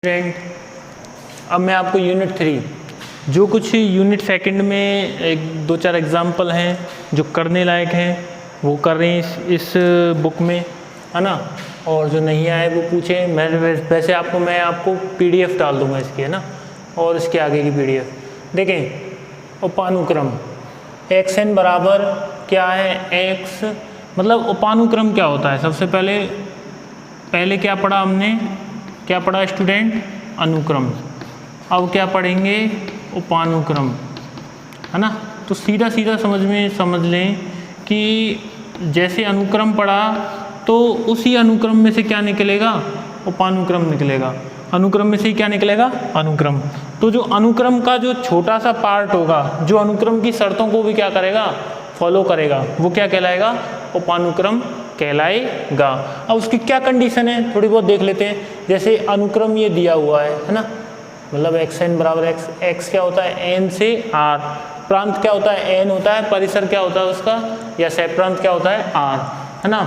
Student, अब मैं आपको यूनिट 3 जो कुछ यूनिट सेकंड में एक दो चार एग्जाम्पल हैं जो करने लायक हैं वो कर रहे हैं इस बुक में, है ना। और जो नहीं आए वो पूछे। मैं वैसे मैं आपको पीडीएफ डाल दूंगा इसकी, है ना, और इसके आगे की पीडीएफ देखें। उपानुक्रम एक्स एन बराबर क्या है, एक्स मतलब उपानुक्रम क्या होता है। सबसे पहले क्या पढ़ा हमने, क्या पढ़ा स्टूडेंट, अनुक्रम। अब क्या पढ़ेंगे, उपानुक्रम, है ना। तो सीधा सीधा समझ लें कि जैसे अनुक्रम पढ़ा तो उसी अनुक्रम में से क्या निकलेगा, उपानुक्रम निकलेगा। अनुक्रम में से ही क्या निकलेगा, अनुक्रम। तो जो अनुक्रम का जो छोटा सा पार्ट होगा जो अनुक्रम की शर्तों को भी क्या करेगा, फॉलो करेगा, वो क्या कहलाएगा, उपानुक्रम कहलाएगा। अब उसकी क्या कंडीशन है थोड़ी बहुत देख लेते हैं। जैसे अनुक्रम ये दिया हुआ है ना, मतलब एक्स एन बराबर एक्स, एक्स क्या होता है एन से आर, प्रांत क्या होता है एन होता है, परिसर क्या होता है उसका, या सह प्रांत क्या होता है आर, है ना।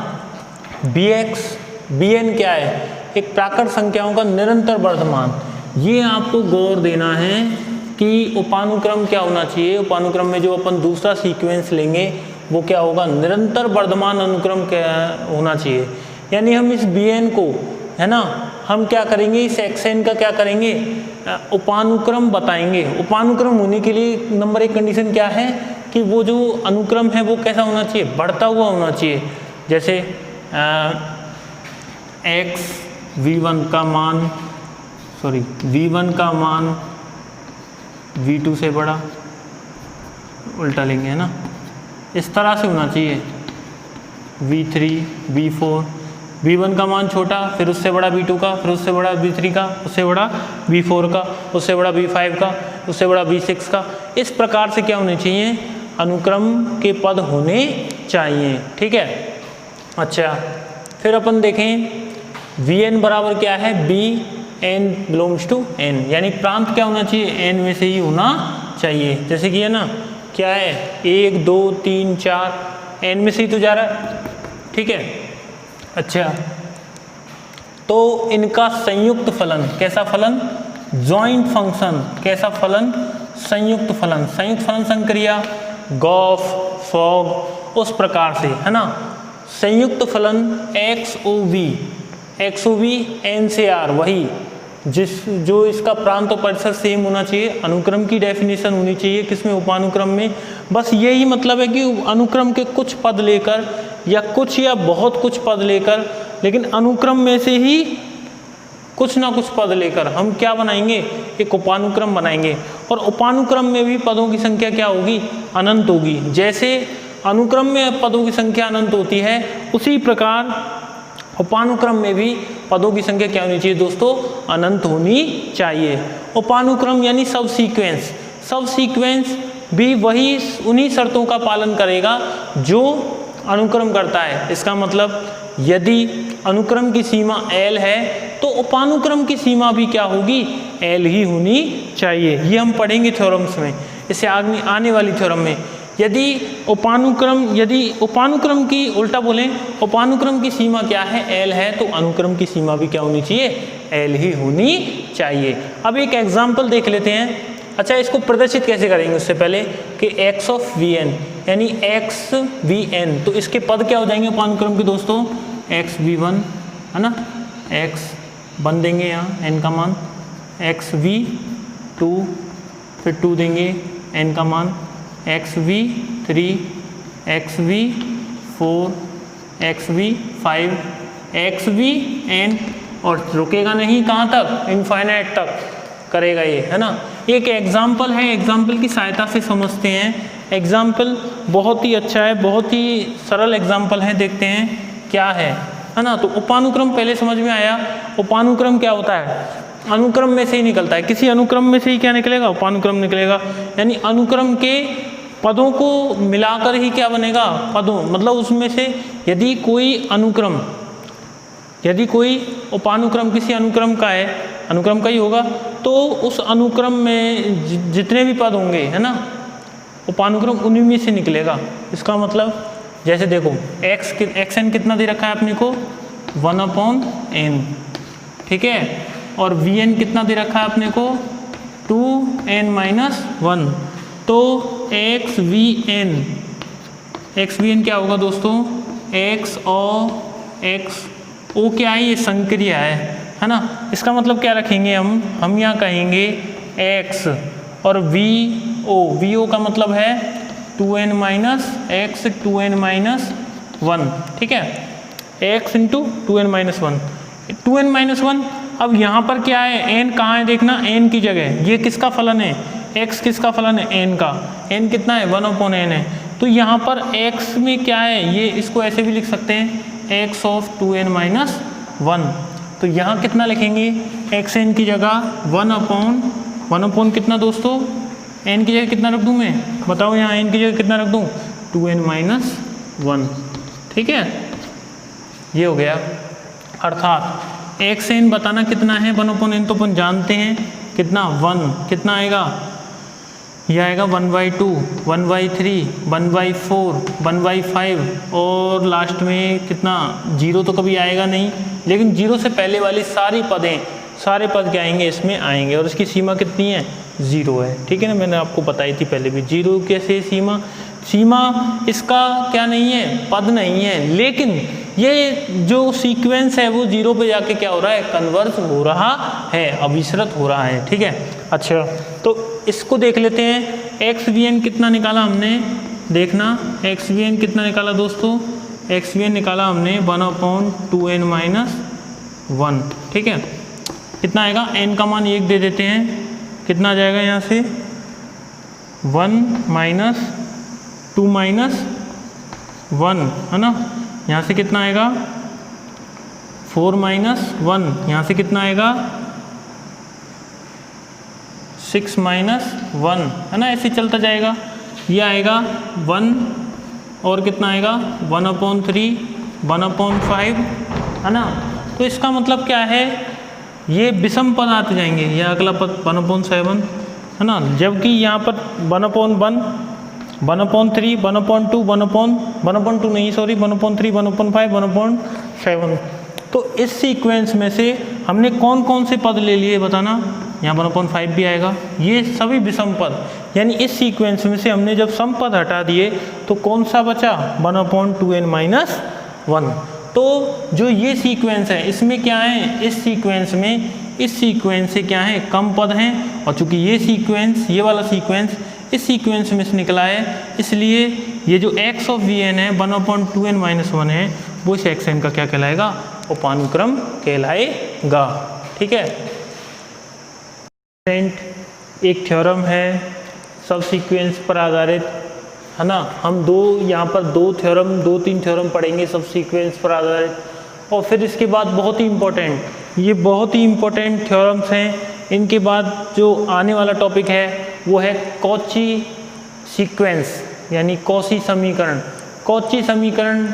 बी एक्स बी एन क्या है, एक प्राकृत संख्याओं का निरंतर वर्धमान। ये आपको गौर देना है कि उपानुक्रम क्या होना चाहिए। उपानुक्रम में जो अपन दूसरा सीक्वेंस लेंगे वो क्या होगा, निरंतर वर्धमान अनुक्रम क्या होना चाहिए। यानी हम इस बी एन को, है ना, हम क्या करेंगे, इस एक्स एन का क्या करेंगे, उपानुक्रम बताएंगे। उपानुक्रम होने के लिए नंबर एक कंडीशन क्या है कि वो जो अनुक्रम है वो कैसा होना चाहिए, बढ़ता हुआ होना चाहिए। जैसे एक्स v1 का मान v1 का मान v2 से बड़ा, उल्टा लेंगे, है ना, इस तरह से होना चाहिए। v3 v4, v1 का मान छोटा, फिर उससे बड़ा v2 का, फिर उससे बड़ा v3 का, उससे बड़ा v4 का, उससे बड़ा v5 का, उससे बड़ा v6 का। इस प्रकार से क्या होने चाहिए, अनुक्रम के पद होने चाहिए, ठीक है। अच्छा, फिर अपन देखें vn बराबर क्या है, bn बिलोंग्स टू n, यानी प्रांत क्या होना चाहिए, n में से ही होना चाहिए। जैसे कि है ना, क्या है 1 2 3 4, n में से ही तो जा रहा है, ठीक है। अच्छा, तो इनका संयुक्त फलन, कैसा फलन, जॉइंट फंक्शन, कैसा फलन, संयुक्त फलन। संयुक्त फलन संक्रिया, गॉफ, फॉग, उस प्रकार से, है ना। संयुक्त फलन एक्स ओ वी एन से आर, वही जो इसका प्रांत और परिसर सेम होना चाहिए। अनुक्रम की डेफिनेशन होनी चाहिए किसमें, उपानुक्रम में। बस यही मतलब है कि अनुक्रम के कुछ पद लेकर या कुछ या बहुत कुछ पद लेकर, लेकिन अनुक्रम में से ही कुछ ना कुछ पद लेकर हम क्या बनाएंगे, एक उपानुक्रम बनाएंगे। और उपानुक्रम में भी पदों की संख्या क्या होगी, अनंत होगी। जैसे अनुक्रम में पदों की संख्या अनंत होती है, उसी प्रकार उपानुक्रम में भी पदों की संख्या क्या होनी चाहिए दोस्तों, अनंत होनी चाहिए। उपानुक्रम यानी सब सीक्वेंस भी वही उन्हीं शर्तों का पालन करेगा जो अनुक्रम करता है। इसका मतलब यदि अनुक्रम की सीमा L है तो उपानुक्रम की सीमा भी क्या होगी, L ही होनी चाहिए। ये हम पढ़ेंगे थ्योरम्स में, इससे आने वाली थ्योरम में। यदि उपानुक्रम की उल्टा बोलें, उपानुक्रम की सीमा क्या है, L है, तो अनुक्रम की सीमा भी क्या होनी चाहिए, L ही होनी चाहिए। अब एक एग्जाम्पल देख लेते हैं। अच्छा, इसको प्रदर्शित कैसे करेंगे, उससे पहले कि x ऑफ vn यानी x vn, तो इसके पद क्या हो जाएंगे उपानुक्रम के दोस्तों, x v1, है ना, x बन देंगे यहाँ n का मान, x v2, फिर 2 देंगे n का मान, xv3, xv4, xv5, xvn, और रुकेगा नहीं, कहाँ तक, इनफाइनाइट तक करेगा ये, है ना। एक एग्जाम्पल है, एग्जाम्पल की सहायता से समझते हैं। एग्जाम्पल बहुत ही अच्छा है, बहुत ही सरल एग्जाम्पल है, देखते हैं क्या है ना। तो उपानुक्रम पहले समझ में आया। उपानुक्रम क्या होता है, अनुक्रम में से ही निकलता है, किसी अनुक्रम में से ही क्या निकलेगा, उपानुक्रम निकलेगा। यानी अनुक्रम के पदों को मिलाकर ही क्या बनेगा, पदों, मतलब उसमें से यदि कोई उपानुक्रम किसी अनुक्रम का है, अनुक्रम का ही होगा, तो उस अनुक्रम में जितने भी पद होंगे, है ना, उपानुक्रम उन्हीं में से निकलेगा। इसका मतलब जैसे देखो एक्स एन कितना दे रखा है अपने को, 1/n, ठीक है। और वी एन कितना दे रखा है अपने को 2n-1। तो एक्स वी एन क्या होगा दोस्तों, एक्स और एक्स ओ क्या है, ये संक्रिया है ना। इसका मतलब क्या रखेंगे हम यहाँ कहेंगे x और वी ओ का मतलब है 2n-x 2n-1, ठीक है, x इंटू 2n-1 2n-1। अब यहाँ पर क्या है, n कहाँ है देखना, n की जगह ये किसका फलन है, x किसका फलन है, n का, n कितना है 1/n है। तो यहाँ पर x में क्या है, ये इसको ऐसे भी लिख सकते हैं x ऑफ 2n-1। तो यहाँ कितना लिखेंगे, एक्स एन की जगह 1/1 कितना दोस्तों, n की जगह कितना रख दूँ मैं, बताओ यहाँ n की जगह कितना रख दूँ 2n-1, ठीक है, ये हो गया। अर्थात एक्स एन बताना कितना है 1/n, तो अपन जानते हैं कितना 1, कितना आएगा, ये आएगा 1/2, 1/3, 1/4, 1/5 और लास्ट में कितना 0 तो कभी आएगा नहीं, लेकिन 0 से पहले वाली सारे पद क्या आएंगे, इसमें आएंगे। और इसकी सीमा कितनी है, 0 है, ठीक है ना, मैंने आपको बताई थी पहले भी। 0 कैसे सीमा इसका क्या नहीं है, पद नहीं है, लेकिन ये जो सीक्वेंस है वो 0 पे जाके क्या हो रहा है, कन्वर्ज हो रहा है, अभिसृत हो रहा है, ठीक है। अच्छा, तो इसको देख लेते हैं, एक्स वी एन कितना निकाला हमने, देखना एक्स वी एन कितना निकाला दोस्तों, एक्स वी एन निकाला हमने 1/2n-1, ठीक है। कितना आएगा, n का मान 1 दे देते हैं, कितना आ जाएगा यहाँ से 1 - 2 - 1 है ना, यहाँ से कितना आएगा 4 - 1, यहाँ से कितना आएगा 6 - 1 है ना, ऐसे चलता जाएगा। ये आएगा 1 और कितना आएगा 1/3, 1/5 है ना। तो इसका मतलब क्या है, ये विषम पद आते जाएंगे, यह अगला पद 1/7 है ना, जबकि यहाँ पर 1/1, 1/3, 1/2, 1/2 नहीं सॉरी 1/3, 1/5, 1/7। तो इस सीक्वेंस में से हमने कौन कौन से पद ले लिए बताना, यहाँ 1/5 भी आएगा, ये सभी विषम पद, यानी इस सीक्वेंस में से हमने जब सम पद हटा दिए तो कौन सा बचा 1/2n-1। तो जो ये सीक्वेंस है इसमें क्या है, इस सीक्वेंस से क्या है, कम पद हैं, और चूंकि ये सीक्वेंस, ये वाला सीक्वेंस इस सीक्वेंस में से निकला है, इसलिए ये जो x ऑफ वी एन है 1/2n-1 है, वो इस एक्स एन का क्या कहलाएगा, उपानुक्रम कहलाएगा, ठीक है। एक थ्योरम है सब सीक्वेंस पर आधारित, है ना। हम यहाँ पर 2-3 थ्योरम पढ़ेंगे सब सीक्वेंस पर आधारित, और फिर इसके बाद बहुत ही इम्पोर्टेंट थ्योरम्स हैं। इनके बाद जो आने वाला टॉपिक है वो है कॉची सीक्वेंस, यानी कॉची समीकरण। कॉची समीकरण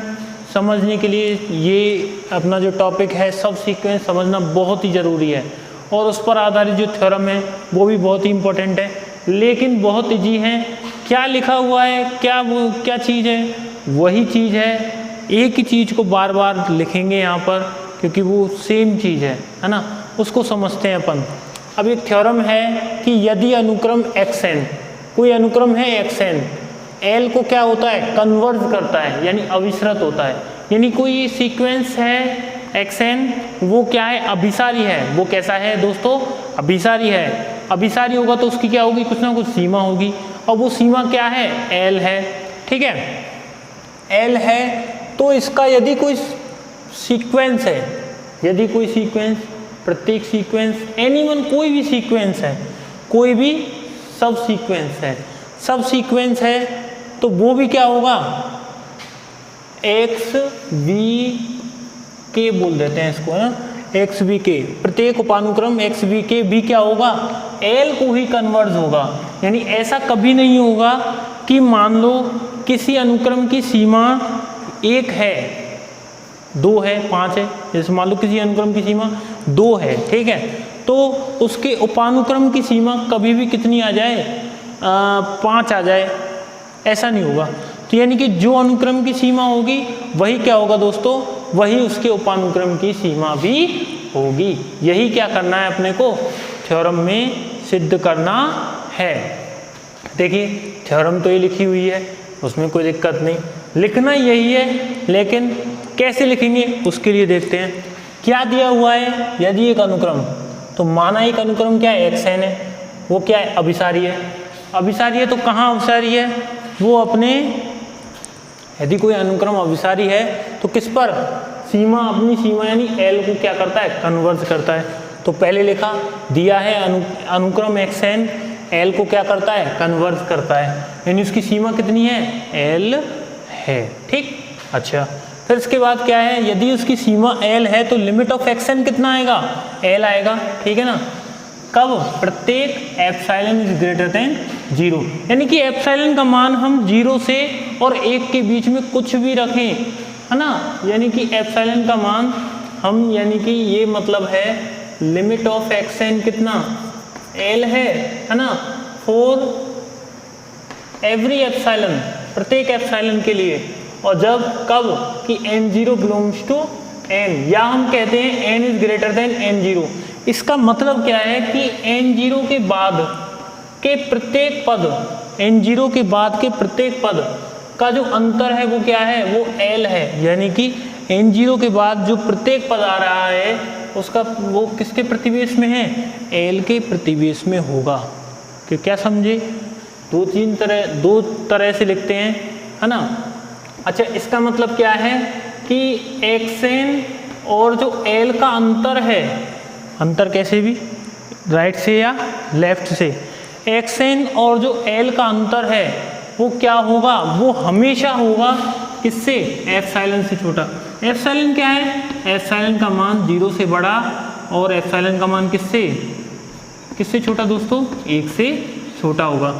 समझने के लिए ये अपना जो टॉपिक है सब सीक्वेंस समझना बहुत ही ज़रूरी है, और उस पर आधारित जो थ्योरम है वो भी बहुत ही इम्पोर्टेंट है, लेकिन बहुत ईजी है। क्या लिखा हुआ है, क्या चीज़ है, वही चीज़ है, एक ही चीज़ को बार बार लिखेंगे यहाँ पर, क्योंकि वो सेम चीज़ है ना। उसको समझते हैं अपन। अब एक थ्योरम है कि यदि अनुक्रम xn, कोई अनुक्रम है xn, l को क्या होता है, कन्वर्ज करता है, यानी अभिसृत होता है, यानी कोई सीक्वेंस है xn, वो क्या है, अभिसारी है। वो कैसा है दोस्तों, अभिसारी है। अभिसारी होगा तो उसकी क्या होगी, कुछ ना कुछ सीमा होगी, और वो सीमा क्या है, l है, ठीक है, l है। तो इसका यदि कोई सीक्वेंस है, यदि कोई सीक्वेंस, प्रत्येक सीक्वेंस, एनीवन, कोई भी सीक्वेंस है, कोई भी सब सीक्वेंस है, तो वो भी क्या होगा, एक्स वी के बोल देते हैं इसको, है ना, एक्स वी के, प्रत्येक उपानुक्रम एक्स वी के भी क्या होगा, एल को ही कन्वर्ज होगा। यानी ऐसा कभी नहीं होगा कि मान लो किसी अनुक्रम की सीमा 1 है, 2 है, 5 है, जैसे मान लो किसी अनुक्रम की सीमा 2 है, ठीक है, तो उसके उपानुक्रम की सीमा कभी भी कितनी आ जाए, 5 आ जाए, ऐसा नहीं होगा। तो यानी कि जो अनुक्रम की सीमा होगी वही क्या होगा दोस्तों, वही उसके उपानुक्रम की सीमा भी होगी। यही क्या करना है अपने को थ्योरम में सिद्ध करना है। देखिए थ्योरम तो ये लिखी हुई है, उसमें कोई दिक्कत नहीं, लिखना यही है, लेकिन कैसे लिखेंगे उसके लिए देखते हैं। क्या दिया हुआ है, यदि एक अनुक्रम, तो माना एक अनुक्रम क्या है, xn है, वो क्या है, अभिसारी है। अभिसारी है तो कहाँ अभिसारी है, वो अपने, यदि कोई अनुक्रम अभिसारी है तो किस पर, सीमा, अपनी सीमा यानी L को क्या करता है, कन्वर्ज करता है। तो पहले लिखा दिया है अनुक्रम xn L को क्या करता है, कन्वर्ज करता है, यानी उसकी सीमा कितनी है, L है। ठीक, अच्छा फिर इसके बाद क्या है, यदि उसकी सीमा L है तो लिमिट ऑफ xn कितना आएगा, L आएगा। ठीक है ना, कब, प्रत्येक एप्सिलॉन इज ग्रेटर देन 0, यानी कि एप्सिलॉन का मान हम 0 से और 1 के बीच में कुछ भी रखें, है ना, यानी कि एप्सिलॉन का मान हम, यानी कि ये मतलब है लिमिट ऑफ xn कितना, L है ना, फॉर एवरी एप्सिलॉन, प्रत्येक एप्सिलॉन के लिए। और जब कब कि n0 बिलोंग्स टू n, या हम कहते हैं n is greater than n0। इसका मतलब क्या है कि n0 के बाद के प्रत्येक पद, n0 के बाद के प्रत्येक पद का जो अंतर है वो क्या है, वो L है, यानी कि n0 के बाद जो प्रत्येक पद आ रहा है उसका वो किसके प्रतिवेश में है, L के प्रतिवेश में होगा। कि क्या समझे, दो तरह से लिखते हैं, है ना। अच्छा इसका मतलब क्या है कि xn और जो L का अंतर है, अंतर कैसे भी, राइट से या लेफ्ट से, xn और जो L का अंतर है वो क्या होगा, वो हमेशा होगा किससे, एप्सिलॉन से छोटा। एप्सिलॉन क्या है, एप्सिलॉन का मान 0 से बड़ा और एप्सिलॉन का मान किससे छोटा दोस्तों, 1 से छोटा होगा।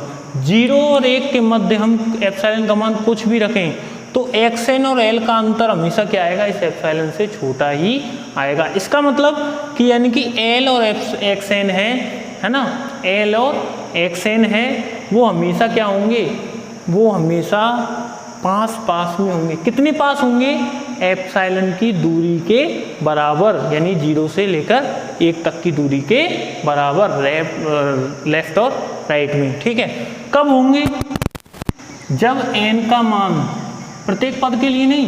0 और 1 के मध्य हम एप्सिलॉन का मान कुछ भी रखें तो xn और L का अंतर हमेशा क्या आएगा, इस एप्सिलॉन से छोटा ही आएगा। इसका मतलब कि यानी कि L और xn है ना, L और xn है, वो हमेशा क्या होंगे, वो हमेशा पास में होंगे। कितने पास होंगे, एप्सिलॉन की दूरी के बराबर, यानी 0 से लेकर 1 तक की दूरी के बराबर, लेफ्ट और राइट में। ठीक है, कब होंगे, जब n का मान, प्रत्येक पद के लिए नहीं,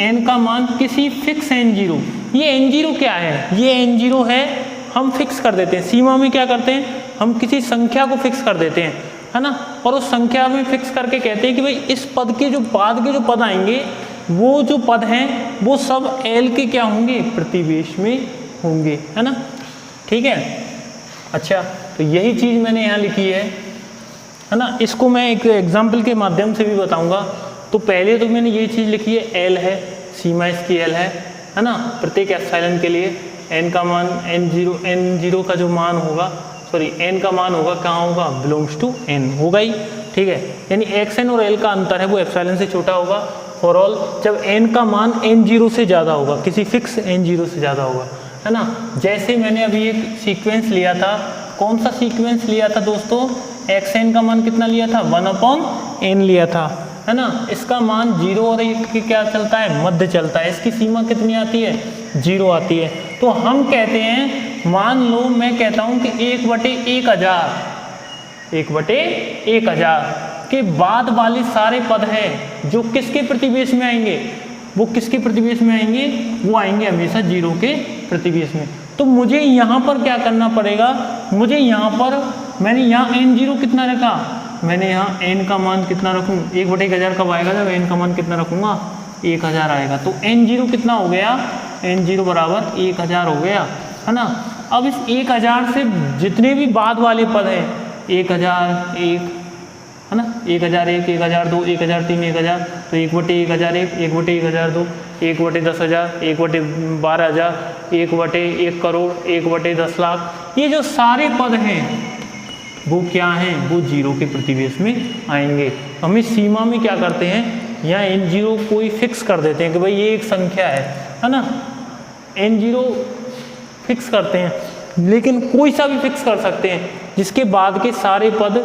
n का मान किसी फिक्स n0, ये n0 क्या है, ये n0 है, हम फिक्स कर देते हैं, सीमा में क्या करते हैं, हम किसी संख्या को फिक्स कर देते हैं, है ना, और उस संख्या में फिक्स करके कहते हैं कि भाई इस पद के जो बाद के जो पद आएंगे, वो जो पद हैं वो सब L के क्या होंगे, प्रतिवेश में होंगे, है ना। ठीक है, अच्छा तो यही चीज़ मैंने यहाँ लिखी है ना। इसको मैं एक एग्जाम्पल के माध्यम से भी बताऊंगा। तो पहले तो मैंने ये चीज़ लिखी है, L है, सीमा इसकी L है ना, प्रत्येक एप्सिलॉन के लिए n का मान, n0 का जो मान होगा, सॉरी n का मान होगा, कहाँ होगा, बिलोंग्स टू n होगा ही। ठीक है, यानी xn और L का अंतर है वो एप्सिलॉन से छोटा होगा फॉर ऑल, जब n का मान n0 से ज़्यादा होगा, किसी फिक्स n0 से ज़्यादा होगा, है ना। जैसे मैंने अभी एक सीक्वेंस लिया था, कौन सा सीक्वेंस लिया था दोस्तों, xn का मान कितना लिया था, 1/n लिया था, है ना। इसका मान 0 और 1 के क्या चलता है, मध्य चलता है, इसकी सीमा कितनी आती है, 0 आती है। तो हम कहते हैं, मान लो मैं कहता हूँ कि 1/1000 के बाद वाले सारे पद हैं जो किसके प्रतिवेश में आएंगे, वो किसके प्रतिवेश में आएंगे, वो आएंगे हमेशा 0 के प्रतिवेश में। तो मुझे यहाँ पर क्या करना पड़ेगा, मुझे यहाँ पर, मैंने यहाँ n0 कितना रखा, मैंने यहाँ n का मान कितना रखूँ, 1/1000 कब आएगा, जब n का मान कितना रखूँगा, 1000 आएगा। तो n0 कितना हो गया, n0 बराबर 1000 हो गया, है ना। अब इस 1000 से जितने भी बाद वाले पद हैं, 1001 है ना, 1001, 1002, 1003, 1000, तो 1/1001, 1/1002, 1/10,000, 1/12,000, 1/1 करोड़, 1/10 लाख, ये जो सारे पद हैं वो क्या हैं, वो 0 के प्रतिवेश में आएंगे। हम इस सीमा में क्या करते हैं, यहाँ n0 कोई फिक्स कर देते हैं कि भाई ये एक संख्या है ना, n0 फिक्स करते हैं, लेकिन कोई सा भी फिक्स कर सकते हैं जिसके बाद के सारे पद